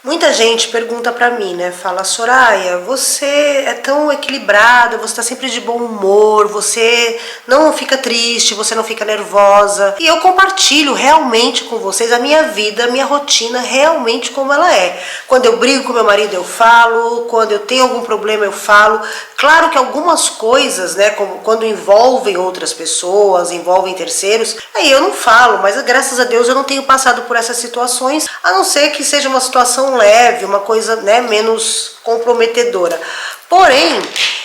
Muita gente pergunta pra mim, né? Fala, Soraya, você é tão equilibrada, você tá sempre de bom humor, você não fica triste, você não fica nervosa. E eu compartilho realmente com vocês a minha vida, a minha rotina realmente como ela é. Quando eu brigo com meu marido eu falo, quando eu tenho algum problema eu falo. Claro que algumas coisas, né, como quando envolvem outras pessoas, envolvem terceiros, aí eu não falo, mas graças a Deus eu não tenho passado por essas situações, a não ser que seja uma situação leve, uma coisa, né, menos comprometedora. Porém,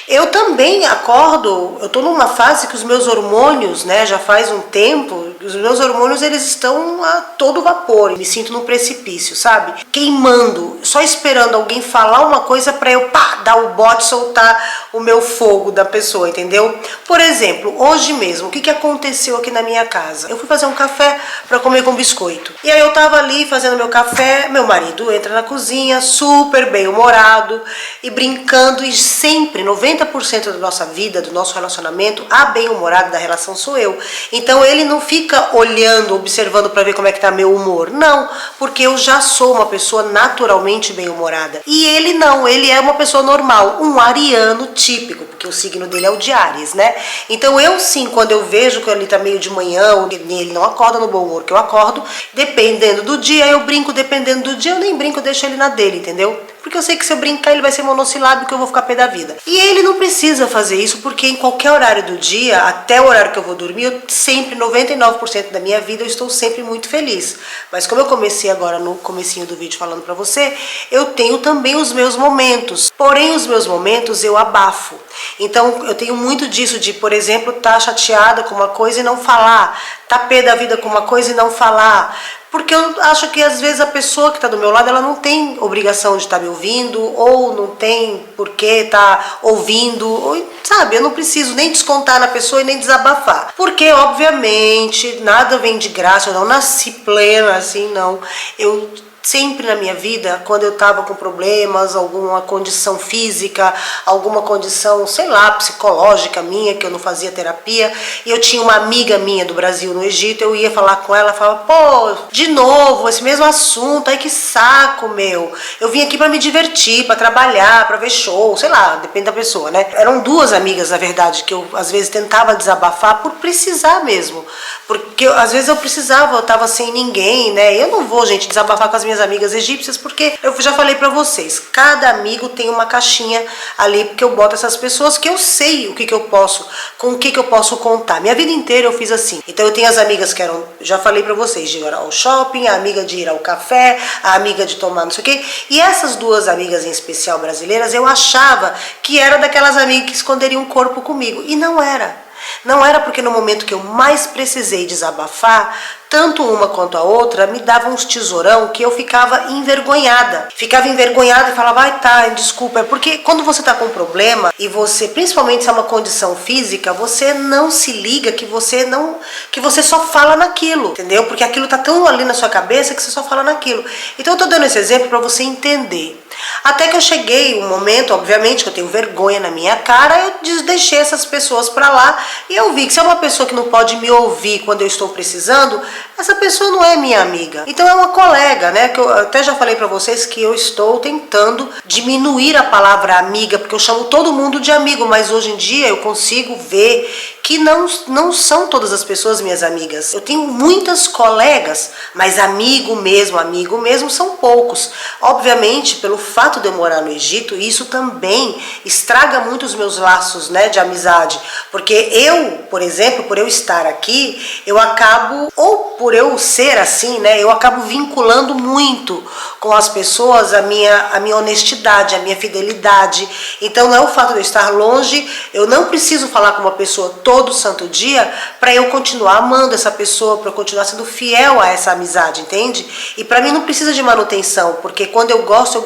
eu também acordo, eu tô numa fase que os meus hormônios, né, já faz um tempo, os meus hormônios eles estão a todo vapor, me sinto no precipício, sabe? Queimando, só esperando alguém falar uma coisa pra eu, dar o bote, soltar o meu fogo da pessoa, entendeu? Por exemplo, hoje mesmo, o que aconteceu aqui na minha casa? Eu fui fazer um café pra comer com biscoito. E aí eu tava ali fazendo meu café, meu marido entra na cozinha, super bem-humorado e brincando, e sempre, 90% da nossa vida, do nosso relacionamento, a bem-humorada da relação sou eu. Então ele não fica olhando, observando para ver como é que tá meu humor. Não, porque eu já sou uma pessoa naturalmente bem-humorada. E ele não, ele é uma pessoa normal, um ariano típico, porque o signo dele é o de Áries, né? Então eu sim, quando eu vejo que ele tá meio de manhã, ou ele não acorda no bom humor que eu acordo, dependendo do dia, eu brinco, dependendo do dia, eu nem brinco, eu deixo ele na dele, entendeu? Porque eu sei que se eu brincar ele vai ser monossilábico e eu vou ficar pé da vida. E ele não precisa fazer isso, porque em qualquer horário do dia, até o horário que eu vou dormir, eu sempre, 99% da minha vida, eu estou sempre muito feliz. Mas como eu comecei agora no comecinho do vídeo falando pra você, eu tenho também os meus momentos. Porém, os meus momentos eu abafo. Então, eu tenho muito disso de, por exemplo, estar chateada com uma coisa e não falar, tá pé da vida com uma coisa e não falar. Porque eu acho que às vezes a pessoa que está do meu lado, ela não tem obrigação de estar me ouvindo, ou não tem por que estar ouvindo, ou, sabe, eu não preciso nem descontar na pessoa e nem desabafar. Porque, obviamente, nada vem de graça, eu não nasci plena assim, não. Eu sempre na minha vida, quando eu estava com problemas, alguma condição física, alguma condição, sei lá, psicológica minha, que eu não fazia terapia, e eu tinha uma amiga minha do Brasil no Egito, eu ia falar com ela, falava, pô, de novo, esse mesmo assunto, ai que saco, meu. Eu vim aqui para me divertir, para trabalhar, para ver show, sei lá, depende da pessoa, né? Eram duas amigas, na verdade, que eu às vezes tentava desabafar por precisar mesmo. Porque às vezes eu precisava, eu tava sem ninguém, né? Eu não vou, gente, desabafar com as minhas amigas egípcias, porque eu já falei pra vocês, cada amigo tem uma caixinha ali, porque eu boto essas pessoas que eu sei o que eu posso, com o que eu posso contar. Minha vida inteira eu fiz assim. Então eu tenho as amigas que eram, já falei pra vocês, de ir ao shopping, a amiga de ir ao café, a amiga de tomar não sei o quê. E essas duas amigas em especial brasileiras, eu achava que era daquelas amigas que esconderiam o corpo comigo. E não era. Não era, porque no momento que eu mais precisei desabafar, tanto uma quanto a outra me davam uns tesourão que eu ficava envergonhada. Ficava envergonhada e falava, ai tá, desculpa. É porque quando você tá com um problema e você, principalmente se é uma condição física, você não se liga que você só fala naquilo, entendeu? Porque aquilo tá tão ali na sua cabeça que você só fala naquilo. Então eu tô dando esse exemplo para você entender. Até que eu cheguei um momento, obviamente, que eu tenho vergonha na minha cara, eu deixei essas pessoas pra lá e eu vi que se é uma pessoa que não pode me ouvir quando eu estou precisando, essa pessoa não é minha amiga. Então é uma colega, né? Que eu até já falei pra vocês que eu estou tentando diminuir a palavra amiga, porque eu chamo todo mundo de amigo, mas hoje em dia eu consigo ver que não são todas as pessoas minhas amigas. Eu tenho muitas colegas, mas amigo mesmo são poucos. Obviamente, pelo fato de eu morar no Egito, isso também estraga muito os meus laços, né, de amizade. Porque eu, por exemplo, por eu estar aqui, eu acabo, ou por eu ser assim, né, eu acabo vinculando muito com as pessoas a minha honestidade, a minha fidelidade. Então não é o fato de eu estar longe, eu não preciso falar com uma pessoa todo santo dia para eu continuar amando essa pessoa, para eu continuar sendo fiel a essa amizade, entende? E para mim não precisa de manutenção, porque quando eu gosto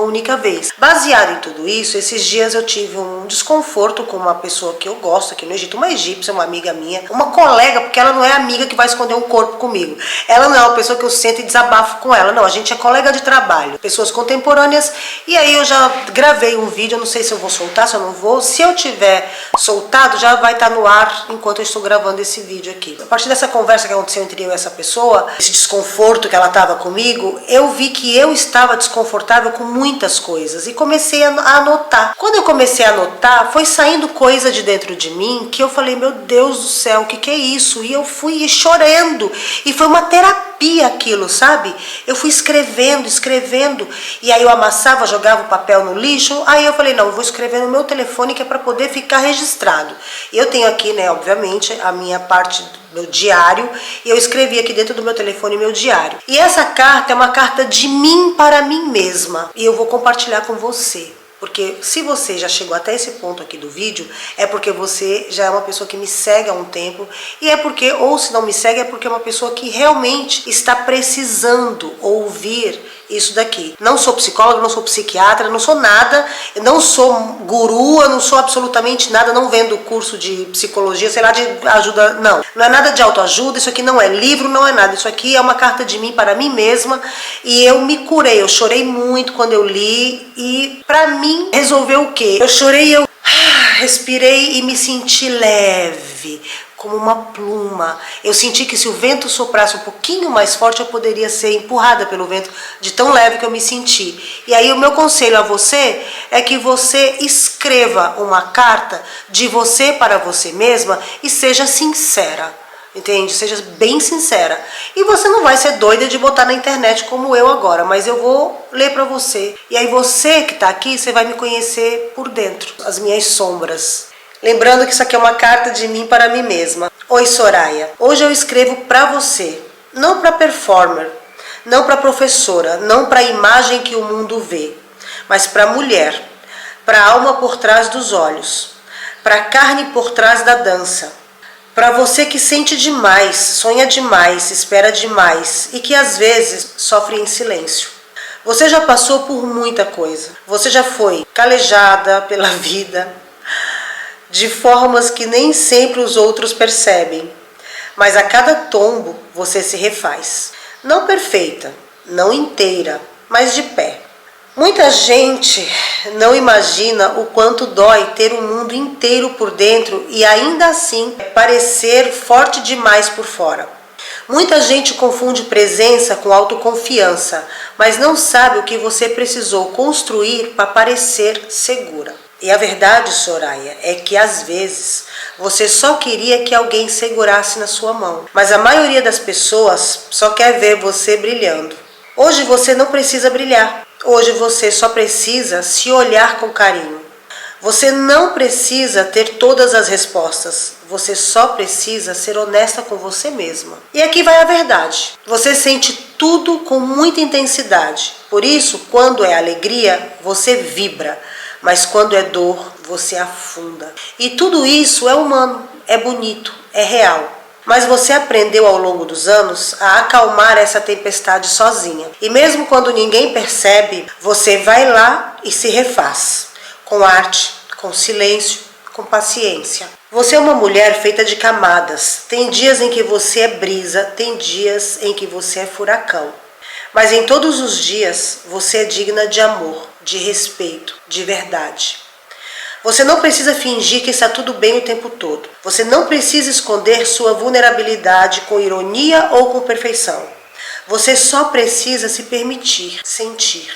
única vez. Baseado em tudo isso, esses dias eu tive um desconforto com uma pessoa que eu gosto aqui no Egito, uma egípcia, uma amiga minha, uma colega, porque ela não é amiga que vai esconder um corpo comigo. Ela não é uma pessoa que eu sento e desabafo com ela, não, a gente é colega de trabalho, pessoas contemporâneas. E aí eu já gravei um vídeo, eu não sei se eu vou soltar, se eu não vou. Se eu tiver soltado, já vai estar no ar enquanto eu estou gravando esse vídeo aqui. A partir dessa conversa que aconteceu entre eu e essa pessoa, esse desconforto que ela estava comigo, eu vi que eu estava desconfortável com muitas coisas e comecei a anotar. Quando eu comecei a anotar, foi saindo coisa de dentro de mim que eu falei, meu Deus do céu, o que é isso? E eu fui chorando, e foi uma terapia aquilo, sabe? Eu fui escrevendo, e aí eu amassava, jogava o papel no lixo. Aí eu falei, não, eu vou escrever no meu telefone, que é para poder ficar registrado. E eu tenho aqui, né, obviamente, a minha parte do meu diário, e eu escrevi aqui dentro do meu telefone meu diário. E essa carta é uma carta de mim para mim mesma, e eu vou compartilhar com você. Porque se você já chegou até esse ponto aqui do vídeo, é porque você já é uma pessoa que me segue há um tempo, e é porque, ou se não me segue, é porque é uma pessoa que realmente está precisando ouvir isso daqui. Não sou psicóloga, não sou psiquiatra, não sou nada, não sou guru, eu não sou absolutamente nada, não vendo curso de psicologia, sei lá, de ajuda, não. Não é nada de autoajuda, isso aqui não é livro, não é nada, isso aqui é uma carta de mim para mim mesma, e eu me curei, eu chorei muito quando eu li, e pra mim resolveu o quê? Eu chorei, eu respirei e me senti leve, como uma pluma. Eu senti que se o vento soprasse um pouquinho mais forte, eu poderia ser empurrada pelo vento, de tão leve que eu me senti. E aí o meu conselho a você é que você escreva uma carta de você para você mesma e seja sincera. Entende? Seja bem sincera. E você não vai ser doida de botar na internet como eu agora, mas eu vou ler pra você. E aí você que tá aqui, você vai me conhecer por dentro, as minhas sombras. Lembrando que isso aqui é uma carta de mim para mim mesma. Oi, Soraya. Hoje eu escrevo pra você, não pra performer, não pra professora, não pra imagem que o mundo vê, mas pra mulher, pra alma por trás dos olhos, pra carne por trás da dança. Para você que sente demais, sonha demais, espera demais e que às vezes sofre em silêncio. Você já passou por muita coisa. Você já foi calejada pela vida de formas que nem sempre os outros percebem. Mas a cada tombo você se refaz. Não perfeita, não inteira, mas de pé. Muita gente não imagina o quanto dói ter o mundo inteiro por dentro e ainda assim parecer forte demais por fora. Muita gente confunde presença com autoconfiança, mas não sabe o que você precisou construir para parecer segura. E a verdade, Soraya, é que às vezes você só queria que alguém segurasse na sua mão, mas a maioria das pessoas só quer ver você brilhando. Hoje você não precisa brilhar. Hoje você só precisa se olhar com carinho. Você não precisa ter todas as respostas. Você só precisa ser honesta com você mesma. E aqui vai a verdade. Você sente tudo com muita intensidade. Por isso, quando é alegria, você vibra. Mas quando é dor, você afunda. E tudo isso é humano, é bonito, é real. Mas você aprendeu ao longo dos anos a acalmar essa tempestade sozinha. E mesmo quando ninguém percebe, você vai lá e se refaz. Com arte, com silêncio, com paciência. Você é uma mulher feita de camadas. Tem dias em que você é brisa, tem dias em que você é furacão. Mas em todos os dias, você é digna de amor, de respeito, de verdade. Você não precisa fingir que está tudo bem o tempo todo. Você não precisa esconder sua vulnerabilidade com ironia ou com perfeição. Você só precisa se permitir sentir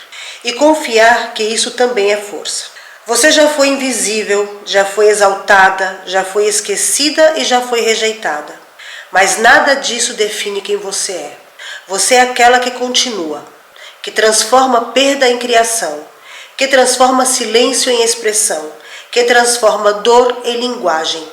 e confiar que isso também é força. Você já foi invisível, já foi exaltada, já foi esquecida e já foi rejeitada. Mas nada disso define quem você é. Você é aquela que continua, que transforma perda em criação, que transforma silêncio em expressão, que transforma dor em linguagem.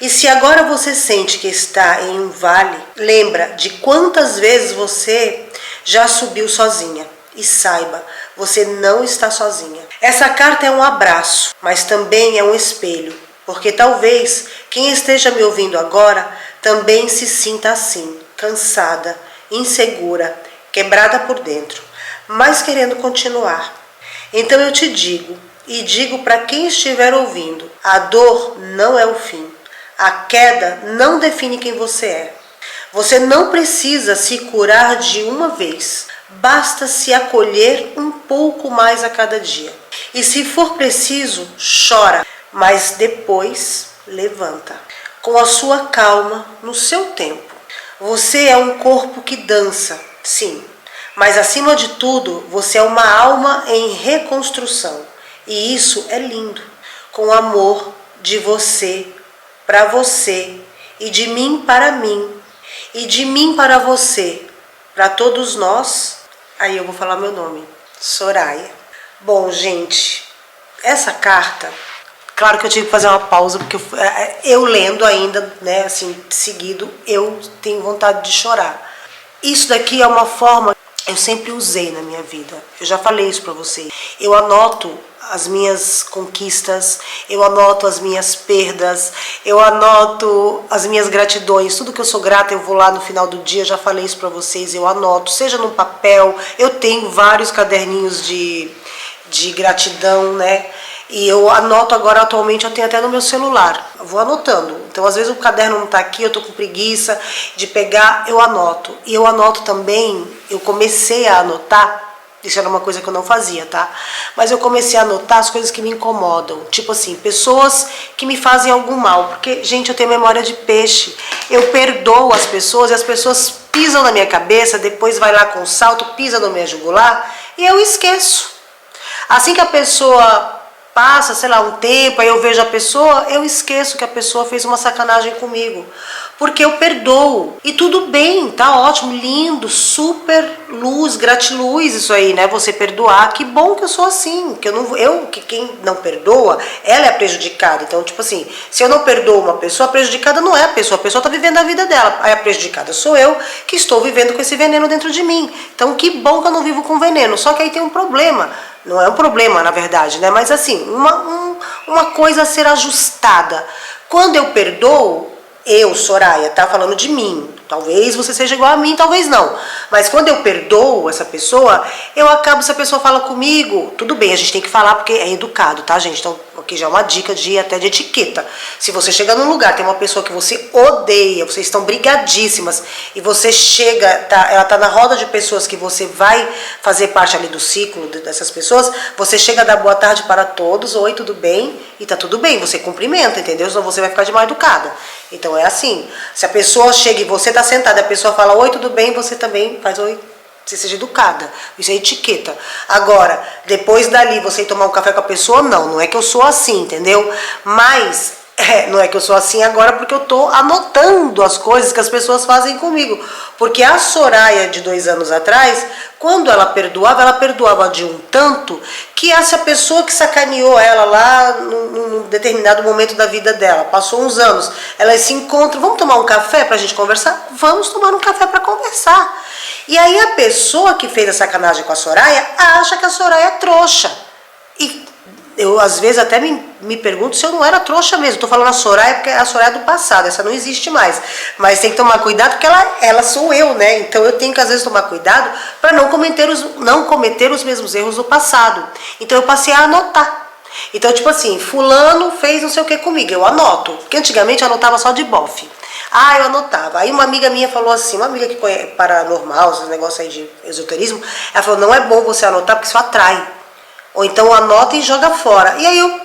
E se agora você sente que está em um vale, lembra de quantas vezes você já subiu sozinha. E saiba, você não está sozinha. Essa carta é um abraço, mas também é um espelho, porque talvez quem esteja me ouvindo agora também se sinta assim, cansada, insegura, quebrada por dentro, mas querendo continuar. Então eu te digo, e digo para quem estiver ouvindo, a dor não é o fim. A queda não define quem você é. Você não precisa se curar de uma vez. Basta se acolher um pouco mais a cada dia. E se for preciso, chora, mas depois levanta. Com a sua calma, no seu tempo. Você é um corpo que dança, sim. Mas acima de tudo, você é uma alma em reconstrução. E isso é lindo. Com amor de você para você e de mim para mim e de mim para você, para todos nós. Aí eu vou falar meu nome, Soraya. Bom, gente, essa carta, claro que eu tive que fazer uma pausa porque eu lendo ainda, né, assim, seguido, eu tenho vontade de chorar. Isso daqui é uma forma que eu sempre usei na minha vida. Eu já falei isso para vocês. Eu anoto as minhas conquistas, eu anoto as minhas perdas, eu anoto as minhas gratidões, tudo que eu sou grata eu vou lá no final do dia, já falei isso pra vocês, eu anoto, seja no papel, eu tenho vários caderninhos de gratidão, né? E eu anoto agora, atualmente eu tenho até no meu celular, eu vou anotando. Então às vezes o caderno não tá aqui, eu tô com preguiça de pegar, eu anoto. E eu anoto também, eu comecei a anotar. Isso era uma coisa que eu não fazia, tá? Mas eu comecei a anotar as coisas que me incomodam. Tipo assim, pessoas que me fazem algum mal. Porque, gente, eu tenho memória de peixe. Eu perdoo as pessoas e as pessoas pisam na minha cabeça, depois vai lá com um salto, pisa no meu jugular e eu esqueço. Assim que a pessoa passa, sei lá, um tempo, aí eu vejo a pessoa, eu esqueço que a pessoa fez uma sacanagem comigo. Porque eu perdoo. E tudo bem, tá ótimo, lindo, super luz, gratiluz isso aí, né? Você perdoar, que bom que eu sou assim. Que quem não perdoa, ela é prejudicada. Então, tipo assim, se eu não perdoo uma pessoa, a prejudicada não é a pessoa tá vivendo a vida dela. Aí a prejudicada sou eu, que estou vivendo com esse veneno dentro de mim. Então, que bom que eu não vivo com veneno. Só que aí tem um problema. Não é um problema, na verdade, né? Mas assim, uma coisa a ser ajustada. Quando eu perdoo, eu, Soraya, tá falando de mim. Talvez você seja igual a mim, talvez não. Mas quando eu perdoo essa pessoa, eu acabo, se a pessoa fala comigo, tudo bem, a gente tem que falar porque é educado, tá, gente? Então, aqui já é uma dica até de etiqueta. Se você chega num lugar, tem uma pessoa que você odeia, vocês estão brigadíssimas, e você chega, ela tá na roda de pessoas que você vai fazer parte ali do ciclo dessas pessoas, você chega a dar boa tarde para todos, oi, tudo bem? E tá tudo bem, você cumprimenta, entendeu? Senão você vai ficar de mal educada. Então é assim, se a pessoa chega e você tá sentada, a pessoa fala oi, tudo bem, você também faz oi, você seja educada, isso é etiqueta. Agora, depois dali você ir tomar um café com a pessoa, não é que eu sou assim, entendeu? Mas, não é que eu sou assim agora porque eu tô anotando as coisas que as pessoas fazem comigo. Porque a Soraya de 2 anos atrás, quando ela perdoava de um tanto que essa pessoa que sacaneou ela lá num determinado momento da vida dela, passou uns anos, elas se encontram, vamos tomar um café pra gente conversar? Vamos tomar um café pra conversar. E aí a pessoa que fez a sacanagem com a Soraya acha que a Soraya é trouxa. E eu às vezes até me pergunto se eu não era trouxa mesmo. Tô falando a Soraya porque é a Soraya do passado, essa não existe mais. Mas tem que tomar cuidado porque ela sou eu, né? Então eu tenho que às vezes tomar cuidado para não cometer os mesmos erros do passado. Então eu passei a anotar. Então, tipo assim, fulano fez não sei o que comigo, eu anoto. Porque antigamente eu anotava só de bofe. Ah, eu anotava. Aí uma amiga minha falou assim, uma amiga que conhece paranormal, esses negócios aí de esoterismo, ela falou, não é bom você anotar porque isso atrai. Ou então anota e joga fora. E aí eu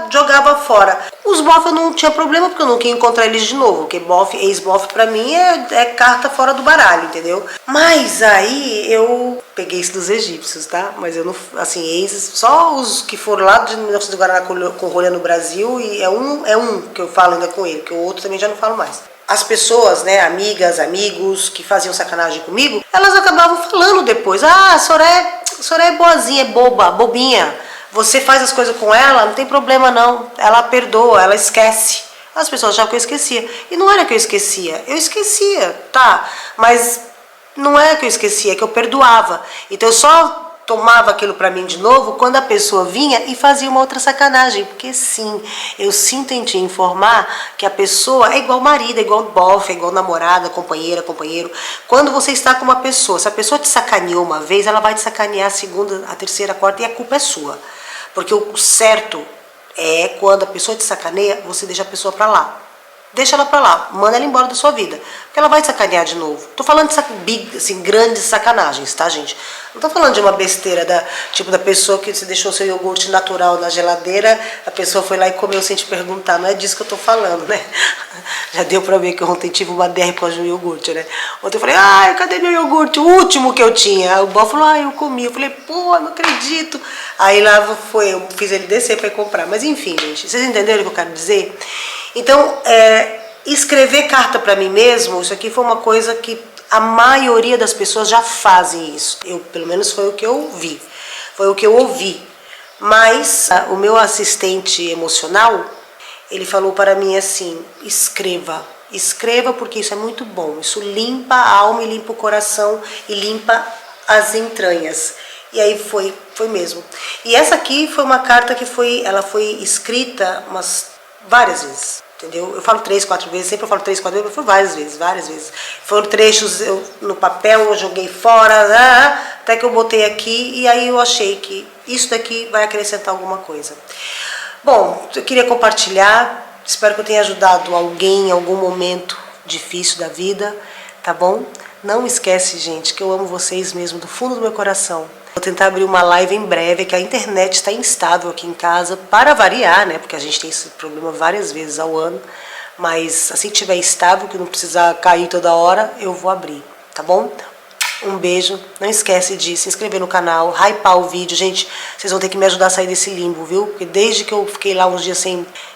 jogava fora. Os bofe eu não tinha problema porque eu não queria encontrar eles de novo. Porque ex-bofe pra mim é carta fora do baralho, entendeu? Mas aí eu peguei isso dos egípcios, tá? Mas eu não, assim, só os que foram lá de 1900 do Guaraná com rolha no Brasil. E é um que eu falo ainda com ele, que o outro também já não falo mais. As pessoas, né, amigas, amigos que faziam sacanagem comigo, elas acabavam falando depois, ah, a Soraya é boazinha, é bobinha, você faz as coisas com ela, não tem problema não, ela perdoa, ela esquece. As pessoas achavam que eu esquecia, e não era que eu esquecia, tá, mas não é que eu esquecia, é que eu perdoava. Então eu só tomava aquilo pra mim de novo quando a pessoa vinha e fazia uma outra sacanagem. Porque sim, eu sinto em te informar que a pessoa é igual marido, é igual bofe, é igual namorada, companheira, companheiro. Quando você está com uma pessoa, se a pessoa te sacaneou uma vez, ela vai te sacanear a segunda, a terceira, a quarta, e a culpa é sua. Porque o certo é quando a pessoa te sacaneia, você deixa a pessoa pra lá. Deixa ela pra lá, manda ela embora da sua vida. Porque ela vai te sacanear de novo. Tô falando de assim, grandes sacanagens, tá, gente? Não tô falando de uma besteira tipo da pessoa que você deixou seu iogurte natural na geladeira, a pessoa foi lá e comeu sem te perguntar. Não é disso que eu tô falando, né? Já deu pra ver que ontem tive uma DR por causa de um iogurte, né? Ontem eu falei, cadê meu iogurte? O último que eu tinha. Aí o Bob falou, eu comi. Eu falei, pô, não acredito. Aí lá eu fiz ele descer pra ir comprar. Mas enfim, gente, vocês entenderam o que eu quero dizer? Então, escrever carta para mim mesmo, isso aqui foi uma coisa que a maioria das pessoas já fazem isso. Pelo menos foi o que eu vi, foi o que eu ouvi. Mas o meu assistente emocional, ele falou para mim assim, escreva porque isso é muito bom. Isso limpa a alma e limpa o coração e limpa as entranhas. E aí foi mesmo. E essa aqui foi uma carta que ela foi escrita várias vezes, entendeu? Eu falo 3, 4 vezes, sempre eu falo 3, 4 vezes, mas foi várias vezes. Foram trechos no papel, eu joguei fora, até que eu botei aqui e aí eu achei que isso daqui vai acrescentar alguma coisa. Bom, eu queria compartilhar, espero que eu tenha ajudado alguém em algum momento difícil da vida, tá bom? Não esquece, gente, que eu amo vocês mesmo do fundo do meu coração. Vou tentar abrir uma live em breve, que a internet está instável aqui em casa, para variar, né? Porque a gente tem esse problema várias vezes ao ano. Mas assim que estiver estável, que não precisar cair toda hora, eu vou abrir, tá bom? Um beijo, não esquece de se inscrever no canal, hypar o vídeo. Gente, vocês vão ter que me ajudar a sair desse limbo, viu? Porque desde que eu fiquei lá uns dias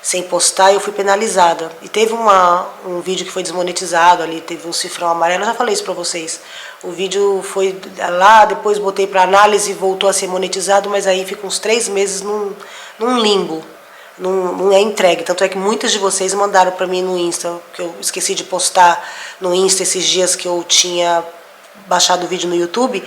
sem postar, eu fui penalizada. E teve um vídeo que foi desmonetizado ali, teve um cifrão amarelo, eu já falei isso pra vocês. O vídeo foi lá, depois botei pra análise e voltou a ser monetizado, mas aí fica uns 3 meses num limbo. Não é entregue, tanto é que muitas de vocês mandaram pra mim no Insta, que eu esqueci de postar no Insta esses dias que eu tinha baixado o vídeo no YouTube,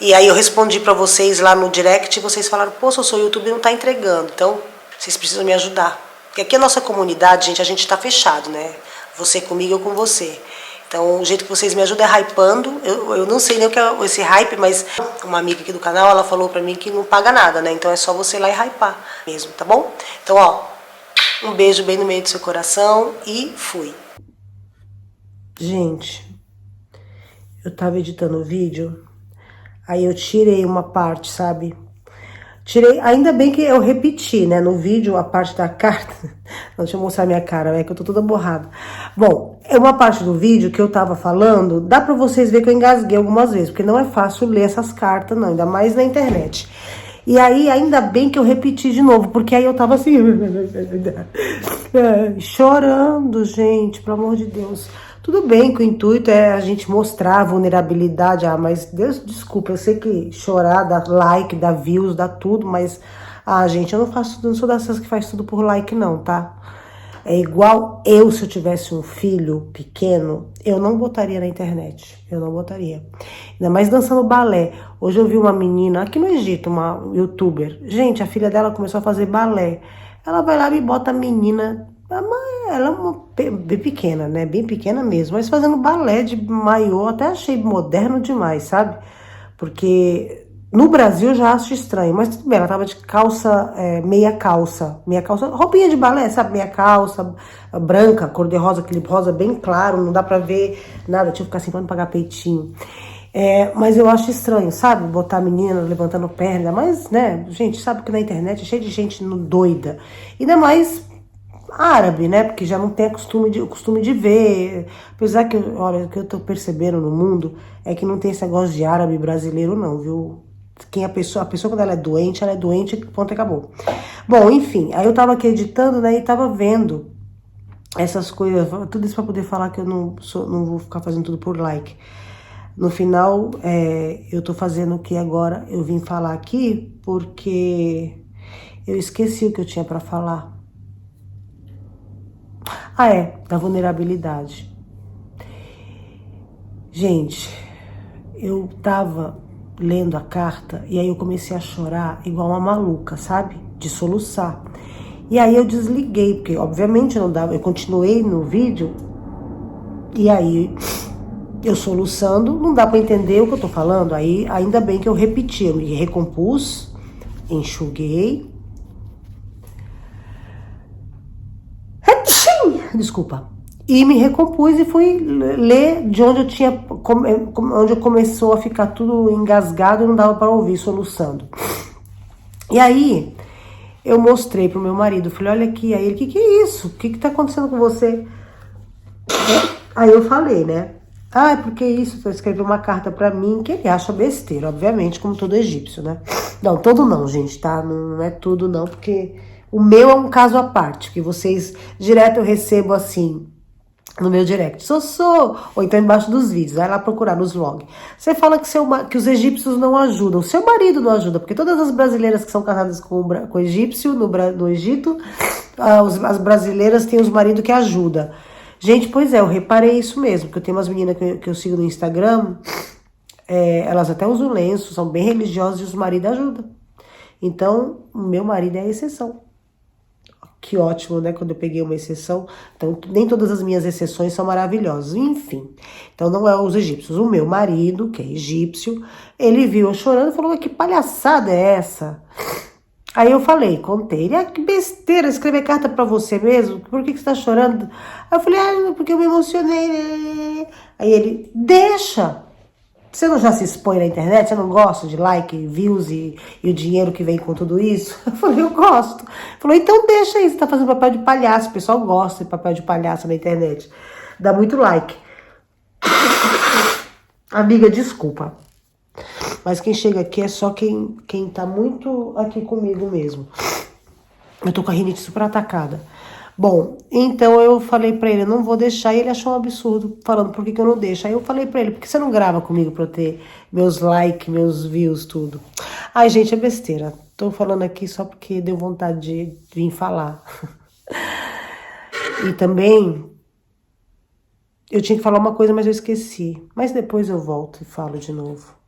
e aí eu respondi pra vocês lá no direct e vocês falaram, pô, se eu sou YouTube não tá entregando, então vocês precisam me ajudar, porque aqui a nossa comunidade, gente, a gente tá fechado, né, você comigo, eu com você, então o jeito que vocês me ajudam é hypando, eu não sei nem o que é esse hype, mas uma amiga aqui do canal, ela falou pra mim que não paga nada, né, então é só você ir lá e hypar mesmo, tá bom? Então, ó, um beijo bem no meio do seu coração e fui. Gente, eu tava editando o vídeo, aí eu tirei uma parte, sabe? Tirei, ainda bem que eu repeti, né, no vídeo, a parte da carta. Não, deixa eu mostrar minha cara, que eu tô toda borrada. Bom, é uma parte do vídeo que eu tava falando, dá pra vocês verem que eu engasguei algumas vezes, porque não é fácil ler essas cartas, não, ainda mais na internet. E aí, ainda bem que eu repeti de novo, porque aí eu tava assim, chorando, gente, pelo amor de Deus. Tudo bem que o intuito é a gente mostrar a vulnerabilidade, mas Deus, desculpa, eu sei que chorar dá like, dá views, dá tudo, mas, gente, eu não sou dessas que faz tudo por like não, tá? É igual se eu tivesse um filho pequeno, eu não botaria na internet, eu não botaria. Ainda mais dançando balé. Hoje eu vi uma menina aqui no Egito, uma youtuber, gente, a filha dela começou a fazer balé. Ela vai lá e bota a menina, ela é bem pequena, né, bem pequena mesmo, mas fazendo balé de maiô, até achei moderno demais, sabe? Porque no Brasil eu já acho estranho, mas tudo bem, ela tava de calça, meia calça, roupinha de balé, sabe? Meia calça, branca, cor de rosa, aquele rosa bem claro, não dá pra ver nada, tive que ficar assim pra não pagar peitinho. Mas eu acho estranho, sabe? Botar a menina levantando perna, mas, né, gente, sabe que na internet é cheio de gente doida. Ainda mais árabe, né? Porque já não tem o costume de ver. Apesar que, olha, o que eu tô percebendo no mundo é que não tem esse negócio de árabe brasileiro, não, viu? A pessoa quando ela é doente, ponto, acabou. Bom, enfim, aí eu tava aqui editando, né? E tava vendo essas coisas, tudo isso pra poder falar que eu não vou ficar fazendo tudo por like. No final, eu tô fazendo o que agora eu vim falar aqui, porque eu esqueci o que eu tinha pra falar. Da vulnerabilidade. Gente, eu tava lendo a carta, e aí eu comecei a chorar igual uma maluca, sabe? De soluçar. E aí eu desliguei, porque obviamente não dava, eu continuei no vídeo, e aí eu soluçando, não dá pra entender o que eu tô falando, aí ainda bem que eu repeti, eu me recompus, enxuguei, desculpa, e me recompus e fui ler de onde eu tinha, onde eu começou a ficar tudo engasgado e não dava pra ouvir, soluçando. E aí eu mostrei pro meu marido, falei, olha aqui, aí ele, que é isso? O que tá acontecendo com você? Aí eu falei, né? Ah, é porque isso, eu escrevi uma carta pra mim, que ele acha besteira, obviamente, como todo egípcio, né? Não, todo não, gente, tá? Não é tudo não, porque o meu é um caso à parte, que vocês, direto eu recebo assim, no meu direct, sou, ou então embaixo dos vídeos, vai lá procurar nos vlogs. Você fala que os egípcios não ajudam, seu marido não ajuda, porque todas as brasileiras que são casadas com egípcio no Egito, as brasileiras têm os maridos que ajudam. Gente, pois é, eu reparei isso mesmo, porque eu tenho umas meninas que eu sigo no Instagram, elas até usam lenço, são bem religiosas e os maridos ajudam. Então, o meu marido é a exceção. Que ótimo, né? Quando eu peguei uma exceção. Então, nem todas as minhas exceções são maravilhosas. Enfim. Então, não é os egípcios. O meu marido, que é egípcio, ele viu eu chorando e falou, que palhaçada é essa? Aí eu falei, contei. Ele, que besteira, escrever carta pra você mesmo? Por que você tá chorando? Aí eu falei, porque eu me emocionei. Aí ele, deixa. Você não já se expõe na internet? Você não gosta de like, views e o dinheiro que vem com tudo isso? Eu falei, eu gosto. Ele falou, então deixa aí, você tá fazendo papel de palhaço. O pessoal gosta de papel de palhaço na internet. Dá muito like. Amiga, desculpa. Mas quem chega aqui é só quem tá muito aqui comigo mesmo. Eu tô com a rinite super atacada. Bom, então eu falei pra ele, não vou deixar, e ele achou um absurdo, falando por que eu não deixo. Aí eu falei pra ele, por que você não grava comigo pra eu ter meus likes, meus views, tudo? Ai, gente, é besteira. Tô falando aqui só porque deu vontade de vir falar. E também, eu tinha que falar uma coisa, mas eu esqueci. Mas depois eu volto e falo de novo.